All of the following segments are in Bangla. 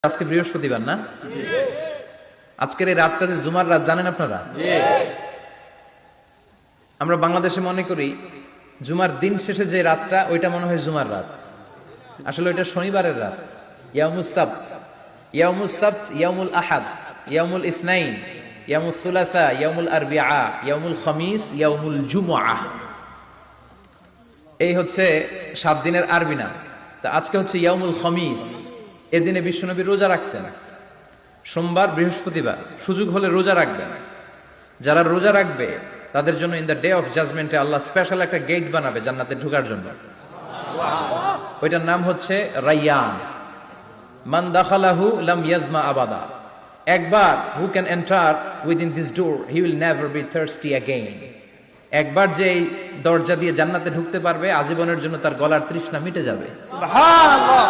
আজকে বৃহস্পতিবার না? আজকের এই রাতটা যে জুমার রাত জানেন আপনারা? আমরা বাংলাদেশে মনে করি জুমার দিন শেষে যে রাতটা ওইটা মনে হয় জুমার রাত, আসলে ওইটা শনিবারের রাত। ইয়াউমুস সাবত, ইয়াউমুস সাবত, ইয়াউমুল আহাদ, ইয়াউমুল ইসনাইন, ইয়াউমুল সুলাসা, ইয়াউমুল আরবিআ, ইয়াউমুল খামিস, ইয়াউমুল জুমআ। এই হচ্ছে 7 দিনের আরবি নাম। তা আজকে হচ্ছে ইয়াউমুল খামিস। এদিনে বিশ্বনবী রোজা রাখতেন। সোমবার, বৃহস্পতিবার সুযোগ হলে রোজা রাখবেন। যারা রোজা রাখবে তাদের জন্য ইন দ্য ডে অফ জাজমেন্টে আল্লাহ স্পেশাল একটা গেট বানাবে জান্নাতে ঢোকার জন্য। ওইটার নাম হচ্ছে রাইয়ান। মান দাখালাহু লাম ইয়াজমা আবাদা। একবার who can enter within this door he will never be thirsty again. একবার যে এই দরজা দিয়ে জান্নাতে ঢুকতে পারবে আজীবনের জন্য তার গলার তৃষ্ণা মিটে যাবে। সুবহানাল্লাহ।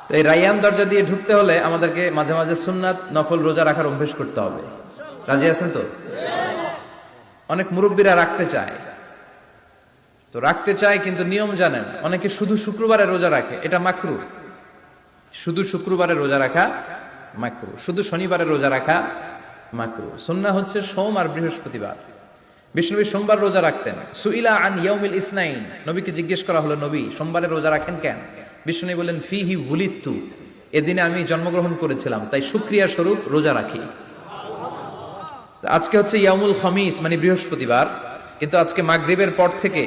তো এই রাইয়ান দরজা দিয়ে ঢুকতে হলে আমাদেরকে মাঝে মাঝে সুন্নাত নফল রোজা রাখার অভ্যেস করতে হবে। রাজি আছেন তো? অনেক মুরব্বীরা রাখতে চায়, তো রাখতে চায় কিন্তু নিয়ম জানে না। অনেকে শুধু শুক্রবারে রোজা রাখে, এটা মাকরু। শুধু শুক্রবারে রোজা রাখা মাকরু, শুধু শনিবারে রোজা রাখা মাকরু। সুন্নাহ হচ্ছে সোম আর বৃহস্পতিবার। বিষ্ণুনবী সোমবার রোজা রাখতেন। সুইলা আন ইয়াউমিল ইসনাইন, নবীকে জিজ্ঞেস করা হলো, নবী সোমবারে রোজা রাখেন কেন? বিষ্ণু বলেন, ফিহি উলিদতু, এদিনে আমি জন্মগ্রহণ করেছিলাম, তাই শুকরিয়া স্বরূপ রোজা রাখি। আজকে হচ্ছে ইয়াউমুল খামিস মানে বৃহস্পতিবার, কিন্তু আজকে মাগরিবের পর থেকে